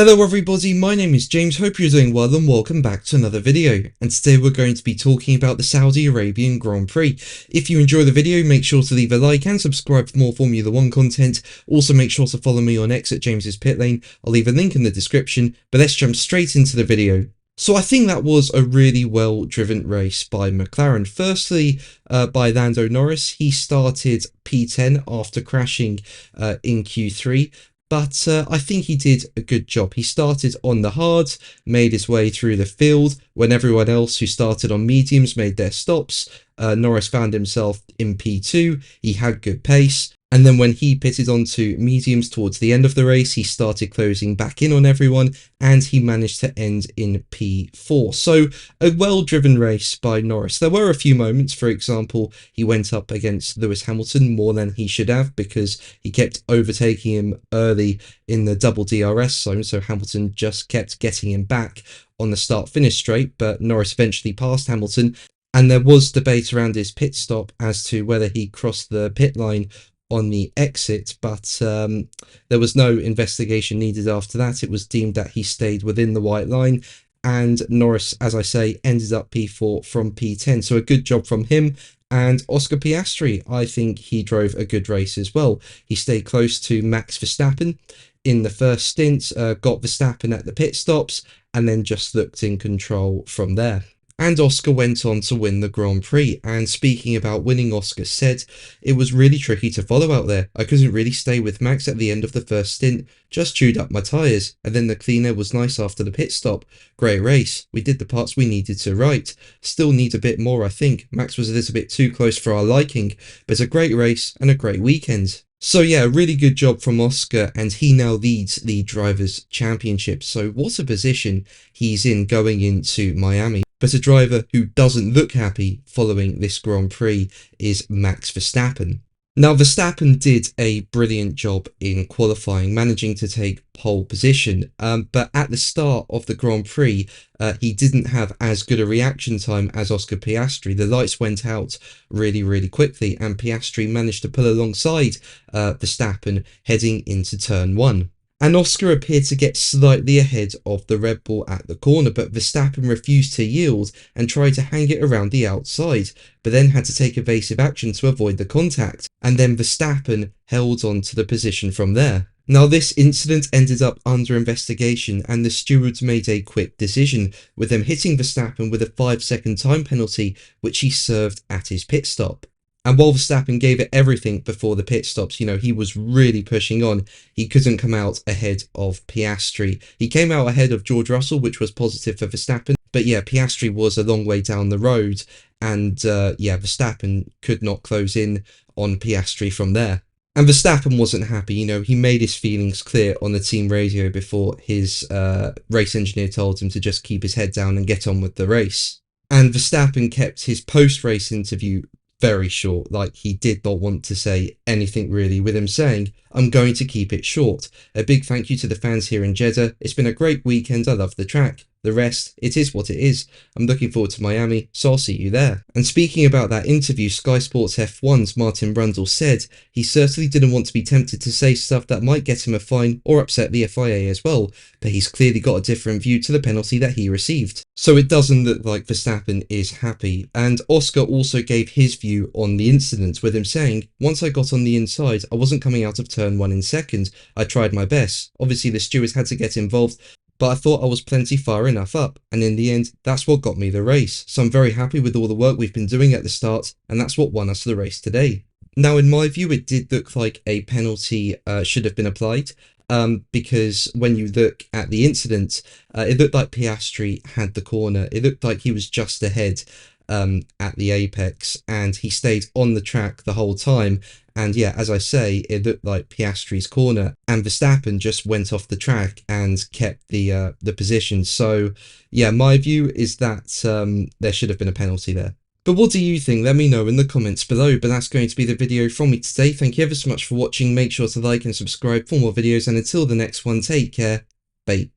Hello everybody, my name is James, hope you're doing well and welcome back to another video. And today we're going to be talking about the Saudi Arabian Grand Prix. If you enjoy the video, make sure to leave a like and subscribe for more Formula 1 content. Also make sure to follow me on X at James's Pit Lane. I'll leave a link in the description, but let's jump straight into the video. So I think that was a really well driven race by McLaren. Firstly, by Lando Norris. He started P10 after crashing in Q3. But I think he did a good job. He started on the hards, made his way through the field when everyone else who started on mediums made their stops. Norris found himself in P2. He had good pace. And then when he pitted onto mediums towards the end of the race, he started closing back in on everyone and he managed to end in P4. So a well-driven race by Norris. There were a few moments, for example, he went up against Lewis Hamilton more than he should have because he kept overtaking him early in the double DRS zone. So Hamilton just kept getting him back on the start-finish straight, but Norris eventually passed Hamilton. And there was debate around his pit stop as to whether he crossed the pit line on the exit, but there was no investigation needed after that. It was deemed that he stayed within the white line, and Norris, as I say, ended up P4 from P10. So a good job from him. And Oscar Piastri, I think he drove a good race as well. He stayed close to Max Verstappen in the first stint, got Verstappen at the pit stops, and then just looked in control from there. And Oscar went on to win the Grand Prix. And speaking about winning, Oscar said, "It was really tricky to follow out there. I couldn't really stay with Max at the end of the first stint. Just chewed up my tyres. And then the clean air was nice after the pit stop. Great race. We did the parts we needed to right. Still need a bit more, I think. Max was a little bit too close for our liking. But a great race and a great weekend." So yeah, really good job from Oscar, and he now leads the Drivers' Championship. So what a position he's in going into Miami. But a driver who doesn't look happy following this Grand Prix is Max Verstappen. Now, Verstappen did a brilliant job in qualifying, managing to take pole position, but at the start of the Grand Prix, he didn't have as good a reaction time as Oscar Piastri. The lights went out really quickly, and Piastri managed to pull alongside Verstappen heading into turn 1. And Oscar appeared to get slightly ahead of the Red Bull at the corner, but Verstappen refused to yield and tried to hang it around the outside, but then had to take evasive action to avoid the contact, and then Verstappen held on to the position from there. Now, this incident ended up under investigation, and the stewards made a quick decision, with them hitting Verstappen with a 5-second time penalty, which he served at his pit stop. And while Verstappen gave it everything before the pit stops, he was really pushing on. He couldn't come out ahead of Piastri. He came out ahead of George Russell, which was positive for Verstappen. But yeah, Piastri was a long way down the road. And Verstappen could not close in on Piastri from there. And Verstappen wasn't happy. He made his feelings clear on the team radio before his race engineer told him to just keep his head down and get on with the race. And Verstappen kept his post-race interview very short. Like, he did not want to say anything really, with him saying, "I'm going to keep it short. A big thank you to the fans here in Jeddah. It's been a great weekend. I love the track. The rest, it is what it is. I'm looking forward to Miami, so I'll see you there." And speaking about that interview, Sky Sports F1's Martin Brundle said he certainly didn't want to be tempted to say stuff that might get him a fine or upset the FIA as well, but he's clearly got a different view to the penalty that he received. So it doesn't look like Verstappen is happy. And Oscar also gave his view on the incident, with him saying, "Once I got on the inside, I wasn't coming out of turn 1 in second. I tried my best. Obviously the stewards had to get involved, but I thought I was plenty far enough up, and in the end, that's what got me the race. So I'm very happy with all the work we've been doing at the start, and that's what won us the race today." Now, in my view, it did look like a penalty should have been applied, because when you look at the incident, it looked like Piastri had the corner. It looked like he was just ahead at the apex, and he stayed on the track the whole time. And yeah, as I say, it looked like Piastri's corner, and Verstappen just went off the track and kept the position. So yeah, my view is that there should have been a penalty there. But what do you think? Let me know in the comments below. But that's going to be the video from me today. Thank you ever so much for watching. Make sure to like and subscribe for more videos, and until the next one, take care. Bye.